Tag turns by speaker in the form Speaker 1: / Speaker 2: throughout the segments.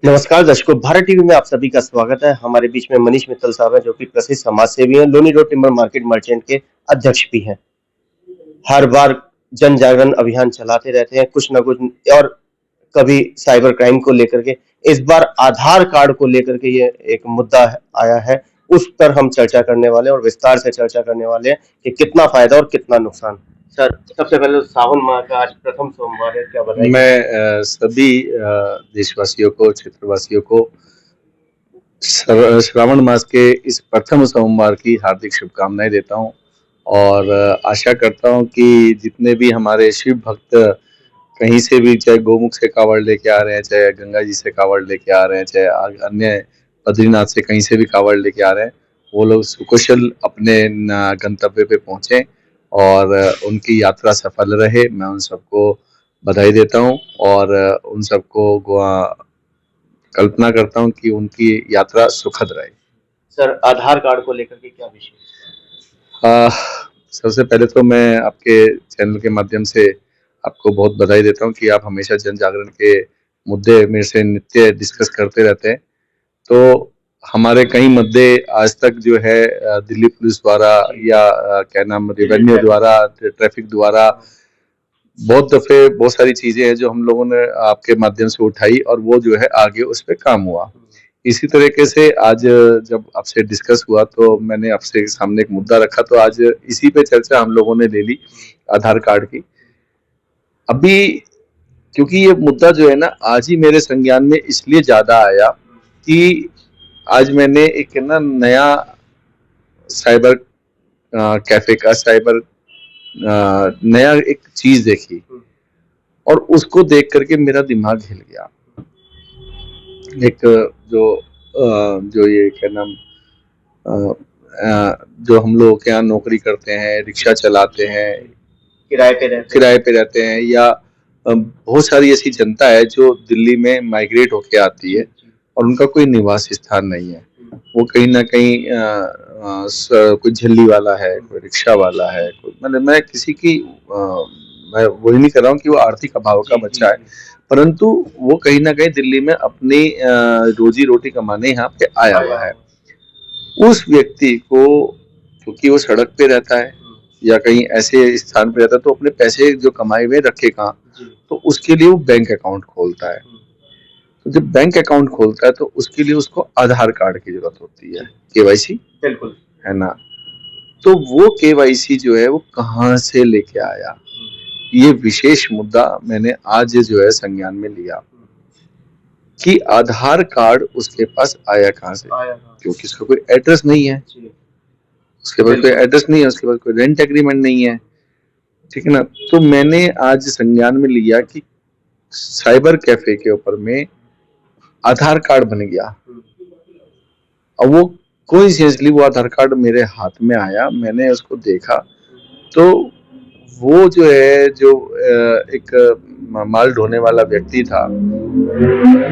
Speaker 1: नमस्कार दर्शकों, भारत टीवी में आप सभी का स्वागत है। हमारे बीच में मनीष मित्तल साहब हैं, जो कि प्रसिद्ध समाज सेवी हैं, Loni road timber market merchant के अध्यक्ष भी हैं। हर बार जन जागरण अभियान चलाते रहते हैं, कुछ न कुछ, और कभी साइबर क्राइम को लेकर के। इस बार आधार कार्ड को लेकर के ये एक मुद्दा आया है, उस पर हम चर्चा करने वाले हैं और विस्तार से चर्चा करने वाले हैं कि कितना फायदा और कितना नुकसान। सर, सबसे पहले तो सावन माह का आज प्रथम सोमवार है, क्या बताइए?
Speaker 2: मैं सभी देशवासियों को, क्षेत्रवासियों को श्रावण मास के इस प्रथम सोमवार की हार्दिक शुभकामनाएं देता हूं और आशा करता हूं कि जितने भी हमारे शिव भक्त कहीं से भी, चाहे गोमुख से कावड़ लेके आ रहे हैं, चाहे गंगा जी से कावड़ लेके आ रहे हैं, चाहे अन्य बद्रीनाथ से कहीं से भी कावड़ लेके आ रहे हैं, वो लोग सुकुशल अपने गंतव्य पे पहुंचे और उनकी यात्रा सफल रहे। मैं उन सबको बधाई देता हूं और उन सबको कल्पना करता हूं कि उनकी यात्रा सुखद रहे।
Speaker 1: सर, आधार कार्ड को लेकर के क्या विषय?
Speaker 2: सबसे पहले तो मैं आपके चैनल के माध्यम से आपको बहुत बधाई देता हूं कि आप हमेशा जन जागरण के मुद्दे मेरे से नित्य डिस्कस करते रहते हैं। तो हमारे कई मुद्दे आज तक जो है दिल्ली पुलिस द्वारा या क्या नाम, रेवेन्यू द्वारा, ट्रैफिक द्वारा बहुत दफे बहुत सारी चीजें हैं जो हम लोगों ने आपके माध्यम से उठाई और वो जो है आगे उस पर काम हुआ। इसी तरीके से आज जब आपसे डिस्कस हुआ तो मैंने आपसे सामने एक मुद्दा रखा, तो आज इसी पे चर्चा हम लोगों ने ले ली, आधार कार्ड की। अभी क्योंकि ये मुद्दा जो है ना आज ही मेरे संज्ञान में इसलिए ज्यादा आया कि आज मैंने एक ना नया साइबर कैफे का नया एक चीज देखी और उसको देख करके मेरा दिमाग हिल गया। एक जो ये क्या नाम, जो हम लोग के यहाँ नौकरी करते हैं, रिक्शा चलाते हैं, किराए पे रहते हैं, या बहुत सारी ऐसी जनता है जो दिल्ली में माइग्रेट होके आती है और उनका कोई निवास स्थान नहीं है। वो कहीं ना कहीं कोई झल्ली वाला है, कोई रिक्शा वाला है, कोई, मतलब मैं किसी की मैं वही नहीं कर रहा हूँ कि वो आर्थिक अभाव का बच्चा है, परंतु वो कहीं ना कहीं दिल्ली में अपनी रोजी रोटी कमाने यहाँ पे आया हुआ है। उस व्यक्ति को, क्योंकि वो सड़क पे रहता है या कहीं ऐसे स्थान पे रहता है, तो अपने पैसे जो कमाए हुए रखे कहाँ, तो उसके लिए वो बैंक अकाउंट खोलता है। तो जब बैंक अकाउंट खोलता है तो उसके लिए उसको आधार कार्ड की जरूरत होती है, केवाईसी,
Speaker 1: बिल्कुल
Speaker 2: है ना। तो वो केवाईसी जो है वो कहाँ से लेके आया, ये विशेष मुद्दा मैंने आज जो है संज्ञान में लिया कि आधार कार्ड उसके पास आया कहाँ से, क्योंकि उसका कोई एड्रेस नहीं है, उसके पास कोई एड्रेस नहीं है, उसके पास कोई रेंट एग्रीमेंट नहीं है, ठीक है ना। तो मैंने आज संज्ञान में लिया कि साइबर कैफे के ऊपर में आधार कार्ड बन गया। अब वो कोइंसिडेंटली वो आधार कार्ड मेरे हाथ में आया, मैंने उसको देखा, तो वो जो है, जो एक माल ढोने वाला व्यक्ति था,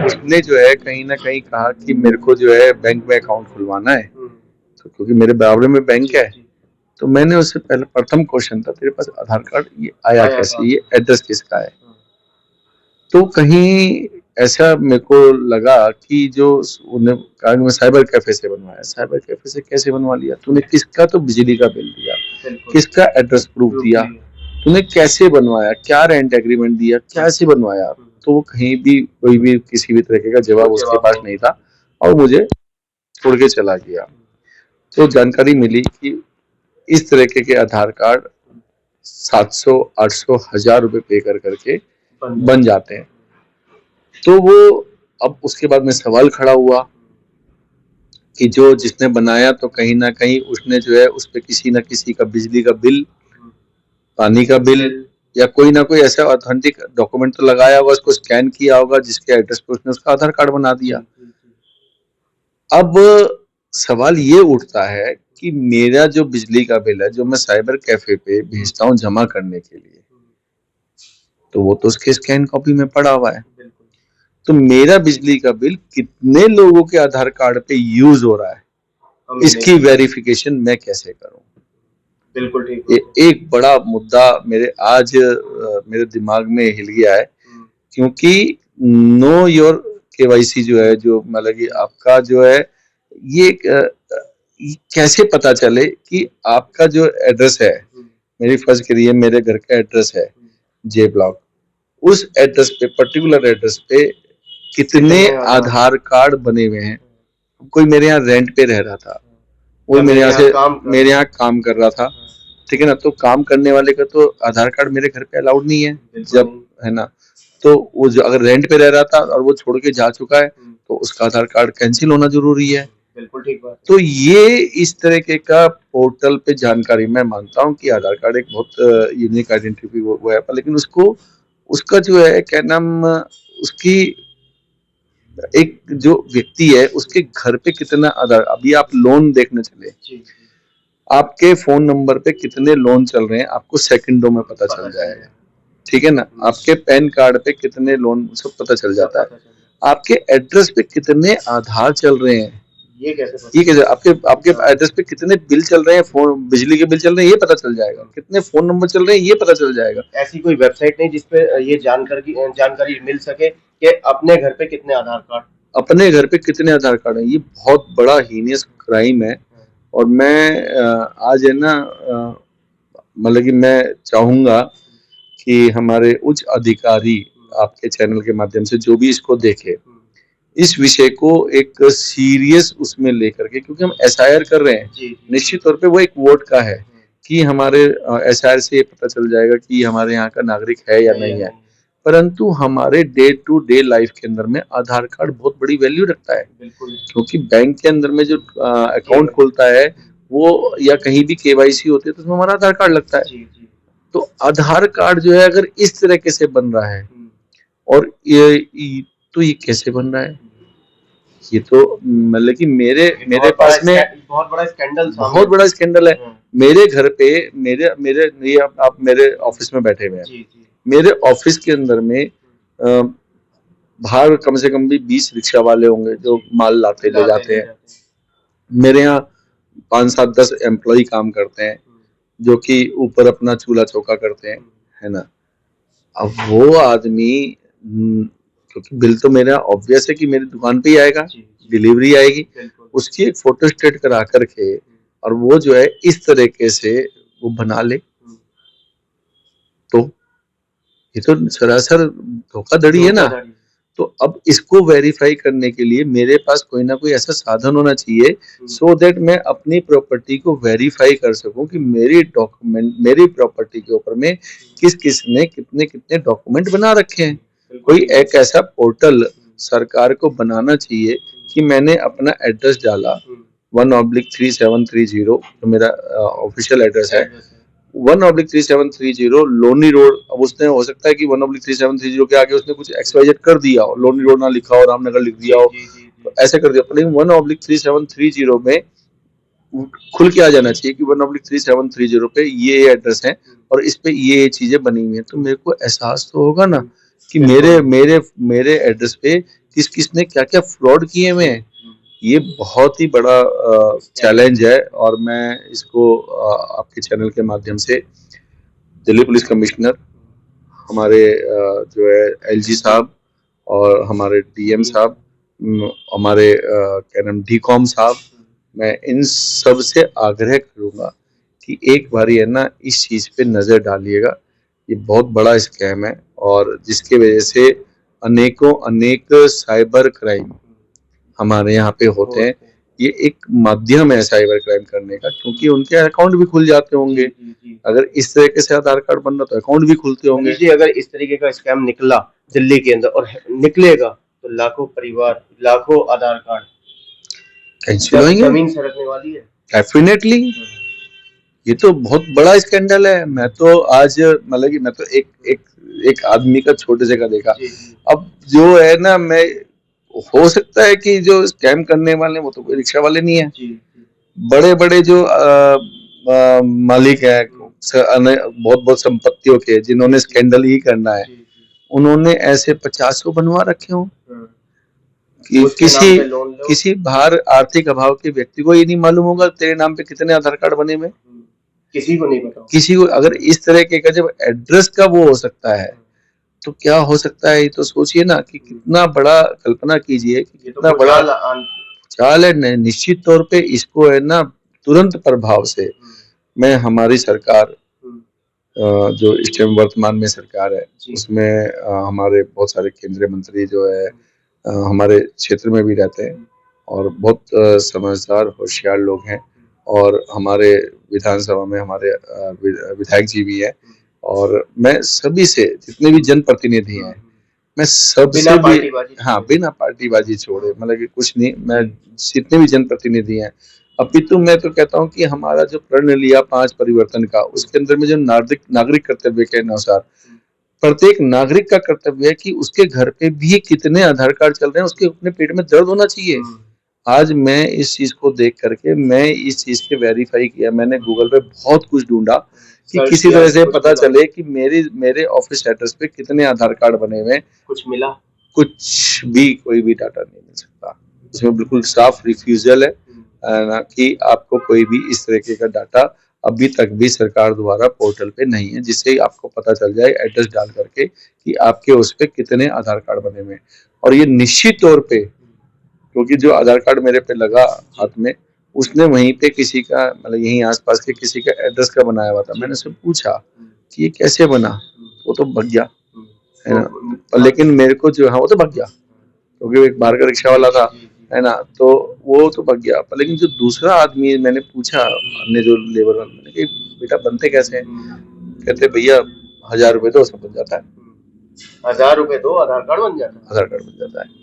Speaker 2: उसने जो है कहीं ना कहीं कहा कि मेरे को जो है बैंक में अकाउंट खुलवाना है, तो क्योंकि मेरे बराबर में बैंक है, तो मैंने उससे पहले, प्रथम क्वेश्चन था, तेरे पास आधार कार्ड ये आया कैसे, ये एड्रेस किसका है। तो कहीं ऐसा मेरे को लगा कि जो उन्हें कहा मैं साइबर कैफे से बनवाया, साइबर कैफे से कैसे बनवा लिया तूने, किसका तो बिजली का बिल दिया, किसका एड्रेस प्रूफ दिया, तूने कैसे बनवाया, क्या रेंट एग्रीमेंट दिया, कैसे बनवाया। तो वो कहीं भी कोई भी किसी भी तरीके का जवाब उसके पास नहीं था और मुझे छोड़ के चला गया। तो जानकारी मिली कि इस तरीके के आधार कार्ड 700, 800, 1000 रुपए पे कर करके बन जाते हैं। तो वो, अब उसके बाद में सवाल खड़ा हुआ कि जो जिसने बनाया, तो कहीं ना कहीं उसने जो है उस पर किसी ना किसी का बिजली का बिल, पानी का बिल, या कोई ना कोई ऐसा ऑथेंटिक डॉक्यूमेंट तो लगाया होगा, उसको स्कैन किया होगा, जिसके एड्रेस पे उसने उसका आधार कार्ड बना दिया। अब सवाल ये उठता है कि मेरा जो बिजली का बिल है, जो मैं साइबर कैफे पे भेजता हूँ जमा करने के लिए, तो वो तो उसके स्कैन कॉपी में पड़ा हुआ है। तो मेरा बिजली का बिल कितने लोगों के आधार कार्ड पे यूज हो रहा है, इसकी वेरिफिकेशन मैं कैसे करूं।
Speaker 1: बिल्कुल ठीक।
Speaker 2: ये एक बड़ा मुद्दा मेरे दिमाग में हिल गया है, क्योंकि नो योर केवाईसी जो है, जो मतलब कि आपका जो है ये कैसे पता चले कि आपका जो एड्रेस है, मेरी फर्ज करिए मेरे घर का एड्रेस है जे ब्लॉक, उस एड्रेस पे, पर्टिकुलर एड्रेस पे कितने आधार कार्ड बने हुए हैं। कोई मेरे यहाँ रेंट पे रह रहा था, वो मेरे यहाँ से मेरे यहाँ काम कर रहा था, ठीक है ना, तो काम करने वाले का तो आधार कार्ड मेरे घर पे अलाउड नहीं है, जब है ना, तो वो जो अगर रेंट पे रह रहा था और वो छोड़ के जा चुका है तो उसका आधार कार्ड कैंसिल होना जरूरी है।
Speaker 1: बिल्कुल ठीक बात।
Speaker 2: तो ये इस तरीके का पोर्टल पे जानकारी, मैं मानता हूँ कि आधार कार्ड एक बहुत यूनिक आइडेंटिटी वो है, लेकिन उसको उसका जो है क्या नाम, उसकी एक जो व्यक्ति है उसके घर पे कितना आधार, अभी आप लोन देखने चले, आपके फोन नंबर पे कितने लोन चल रहे हैं आपको सेकंडों में पता चल जाएगा, ठीक है ना, आपके पैन कार्ड पे कितने लोन सब पता चल जाता है, आपके एड्रेस पे कितने आधार चल रहे हैं, ये कैसे आपके आपके एड्रेस पे कितने बिल चल रहे हैं, फोन बिजली के बिल चल रहे हैं ये पता चल जाएगा, कितने फोन नंबर चल रहे हैं ये पता चल जाएगा।
Speaker 1: ऐसी कोई वेबसाइट नहीं जिसपे ये जानकारी मिल सके कि अपने घर पे कितने आधार कार्ड,
Speaker 2: अपने घर पे कितने आधार कार्ड हैं, ये बहुत बड़ा हीनियस क्राइम है। और मैं आज है ना, मतलब कि मैं चाहूंगा कि हमारे उच्च अधिकारी आपके चैनल के माध्यम से जो भी इसको देखे, इस विषय को एक सीरियस उसमें लेकर के, क्योंकि हम एसआईआर कर रहे हैं, निश्चित तौर पे वो एक वोट का है कि हमारे एसआईआर से ये पता चल जाएगा कि हमारे यहाँ का नागरिक है या नहीं है, परंतु हमारे डे टू डे लाइफ के अंदर में आधार कार्ड बहुत बड़ी वैल्यू रखता है, क्योंकि बैंक के अंदर में जो अकाउंट खुलता है वो या कहीं भी केवाईसी होती है तो उसमें हमारा आधार कार्ड लगता है। तो आधार कार्ड जो है अगर इस तरीके से बन रहा है, और तो ये कैसे बन रहा है, ये तो मतलब कि मेरे पास में बहुत बड़ा स्कैंडल है। मेरे घर पे मेरे मेरे ये आप मेरे ऑफिस में बैठे हुए हैं, मेरे ऑफिस के अंदर में बाहर कम से कम भी 20 रिक्शा वाले होंगे जो माल लाते ले जाते हैं। मेरे यहाँ 5-7-10 एम्प्लॉय काम करते हैं जो कि ऊपर अपना चूल्हा चौका करते हैं, है ना। अब वो आदमी क्योंकि बिल तो मेरा ऑब्वियस है कि मेरी दुकान पे ही आएगा, डिलीवरी आएगी, उसकी एक फोटो स्टेट करा करके और वो जो है इस तरीके से वो बना ले, तो ये तो सरासर धोखाधड़ी है ना। तो अब इसको वेरीफाई करने के लिए मेरे पास कोई ना कोई ऐसा साधन होना चाहिए सो दैट मैं अपनी प्रॉपर्टी को वेरीफाई कर सकूं कि मेरी डॉक्यूमेंट, मेरी प्रॉपर्टी के ऊपर में किस किस ने कितने कितने डॉक्यूमेंट बना रखे हैं। कोई एक ऐसा पोर्टल सरकार को बनाना चाहिए कि मैंने अपना एड्रेस डाला 1/3730 जो मेरा ऑफिशियल एड्रेस है, 1/3730 लोनी रोड। अब उसने हो सकता है कि 1/3730 के आगे उसने कुछ XYZ कर दिया हो, लोनी रोड ना लिखा हो, रामनगर लिख दिया हो, तो ऐसे कर दिया, लेकिन 1/3730 में खुल के आ जाना चाहिए कि 1/3730 पे ये एड्रेस है और इस पे ये चीजें बनी हुई हैं। तो मेरे को एहसास तो होगा ना कि मेरे मेरे मेरे एड्रेस पे किस किस ने क्या क्या फ्रॉड किए हुए हैं। ये बहुत ही बड़ा चैलेंज है और मैं इसको आपके चैनल के माध्यम से दिल्ली पुलिस कमिश्नर, हमारे जो है LG साहब और हमारे DM साहब, हमारे क्या नाम DCOM साहब, मैं इन सब से आग्रह करूंगा कि एक बारी है ना इस चीज पे नजर डालिएगा। ये बहुत बड़ा स्कैम है और जिसकी वजह से अनेक साइबर क्राइम हमारे यहाँ पे होते हैं। ये एक माध्यम है साइबर क्राइम करने का, क्योंकि उनके अकाउंट भी खुल जाते होंगे। अगर इस तरीके से आधार कार्ड बन रहा तो अकाउंट भी खुलते होंगे।
Speaker 1: जी, अगर इस तरीके का स्कैम निकला दिल्ली के अंदर और निकलेगा तो लाखों परिवार, लाखों आधार कार्ड जमीन सरकने वाली है।
Speaker 2: डेफिनेटली ये तो बहुत बड़ा स्कैंडल है। मैं तो आज मतलब कि मैं तो एक आदमी का छोटे से का देखा। अब जो है ना, मैं हो सकता है कि जो स्कैम करने वाले वो तो कोई रिक्शा वाले नहीं है, बड़े बड़े जो मालिक है बहुत संपत्तियों के, जिन्होंने स्कैंडल ही करना है, उन्होंने ऐसे 50 बनवा रखे हो कि किसी बाहर आर्थिक अभाव के व्यक्ति को ये नहीं मालूम होगा तेरे नाम पे कितने आधार कार्ड बने हुए, किसी को नहीं पता। किसी को अगर इस तरह के का जब एड्रेस का वो हो सकता है तो क्या हो सकता है, ये तो सोचिए ना कि कितना बड़ा, कल्पना कीजिए कि
Speaker 1: ये तो
Speaker 2: कितना बड़ा
Speaker 1: भूचाल
Speaker 2: चाल है। निश्चित तौर पे इसको है ना तुरंत प्रभाव से मैं हमारी सरकार, जो इस टाइम वर्तमान में सरकार है, उसमें हमारे बहुत सारे केंद्रीय मंत्री जो है हमारे क्षेत्र में भी रहते हैं और बहुत समझदार होशियार लोग हैं, और हमारे विधानसभा में हमारे विधायक जी भी हैं, और मैं सभी से, जितने भी जनप्रतिनिधि हैं, मैं सबसे भी, हाँ, बिना पार्टीबाजी छोड़े, मतलब कि कुछ नहीं, मैं जितने भी जनप्रतिनिधि हैं, अपितु मैं तो कहता हूँ कि हमारा जो प्रण लिया 5 परिवर्तन का, उसके अंदर में जो नागरिक कर्तव्य के अनुसार प्रत्येक नागरिक का कर्तव्य है कि उसके घर पे भी कितने आधार कार्ड चल रहे हैं, उसके अपने पेट में दर्द होना चाहिए। आज मैं इस चीज को देख करके मैं इस चीज के वेरीफाई किया, मैंने गूगल पे बहुत कुछ ढूंढा कि किसी तरह से पता चले कि मेरे ऑफिस एड्रेस पे कितने आधार कार्ड बने हुए हैं।
Speaker 1: कुछ मिला?
Speaker 2: कुछ भी, कोई भी डाटा नहीं मिल सकता। उसमें बिल्कुल साफ रिफ्यूजल है ना, कि आपको कोई भी इस तरीके का डाटा अभी तक भी सरकार द्वारा पोर्टल पे नहीं है, जिससे आपको पता चल जाए एड्रेस डाल करके कि आपके उस पे कितने आधार कार्ड बने हुए हैं। और ये निश्चित तौर पे, क्योंकि जो आधार कार्ड मेरे पे लगा हाथ में, उसने वहीं पे किसी का, मतलब यहीं आसपास के किसी का एड्रेस का बनाया हुआ था। मैंने उससे पूछा कि ये कैसे बना, वो तो भग गया, है ना। लेकिन मेरे को जो, हाँ, वो तो भग गया क्योंकि एक बाहर का रिक्शा वाला था, है ना, तो वो तो भग गया। पर लेकिन जो दूसरा आदमी, मैंने पूछा हमने जो लेबर वाला, मैंने कहा बेटा बनते कैसे हैं? कहते भैया 1000 रुपए दो, उसमें बन जाता है।
Speaker 1: 1000 रुपए दो, आधार कार्ड बन जाता है?
Speaker 2: आधार कार्ड बन जाता है।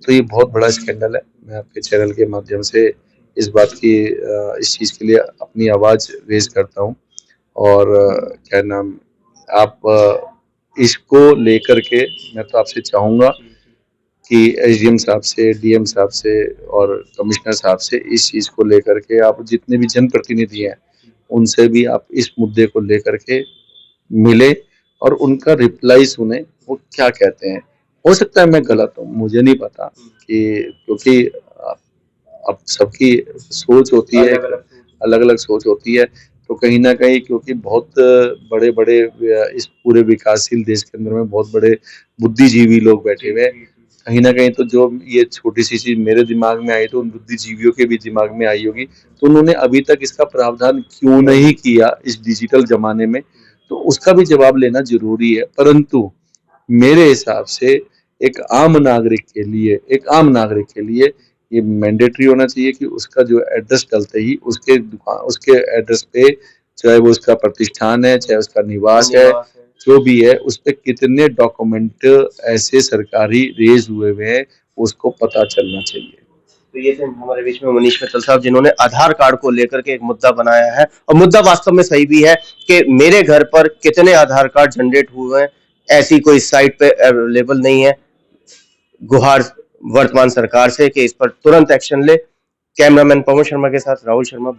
Speaker 2: तो ये बहुत बड़ा स्कैंडल है। मैं आपके चैनल के माध्यम से इस बात की, इस चीज के लिए अपनी आवाज रेज करता हूँ, और क्या नाम, आप इसको लेकर के मैं तो आपसे चाहूंगा कि एसडीएम साहब से, डीएम साहब से और कमिश्नर साहब से इस चीज को लेकर के, आप जितने भी जनप्रतिनिधि हैं उनसे भी आप इस मुद्दे को लेकर के मिले और उनका रिप्लाई सुने, वो क्या कहते हैं। हो सकता है मैं गलत हूँ, मुझे नहीं पता, कि क्योंकि अब सबकी सोच होती है, अलग अलग सोच होती है, तो कहीं ना कहीं क्योंकि बहुत बड़े बड़े इस पूरे विकासशील देश के अंदर में बहुत बड़े बुद्धिजीवी लोग बैठे हुए हैं, कहीं ना कहीं तो जो ये छोटी सी चीज मेरे दिमाग में आई तो उन बुद्धिजीवियों के भी दिमाग में आई होगी, तो उन्होंने अभी तक इसका प्रावधान क्यों नहीं किया इस डिजिटल जमाने में, तो उसका भी जवाब लेना जरूरी है। परंतु मेरे हिसाब से एक आम नागरिक के लिए ये मैंडेटरी होना चाहिए कि उसका जो एड्रेस डलते ही उसके एड्रेस पे, चाहे वो उसका प्रतिष्ठान है, चाहे उसका निवास है, जो भी है, उस पे कितने डॉक्यूमेंट ऐसे सरकारी रेज हुए हैं, उसको पता चलना चाहिए।
Speaker 1: तो ये थे हमारे बीच में मनीष मित्तल साहब, जिन्होंने आधार कार्ड को लेकर के एक मुद्दा बनाया है, और मुद्दा वास्तव में सही भी है कि मेरे घर पर कितने आधार कार्ड जनरेट हुए हैं, ऐसी कोई साइट पे अवेलेबल नहीं है। गुहार वर्तमान सरकार से कि इस पर तुरंत एक्शन ले। कैमरामैन पवन शर्मा के साथ राहुल शर्मा।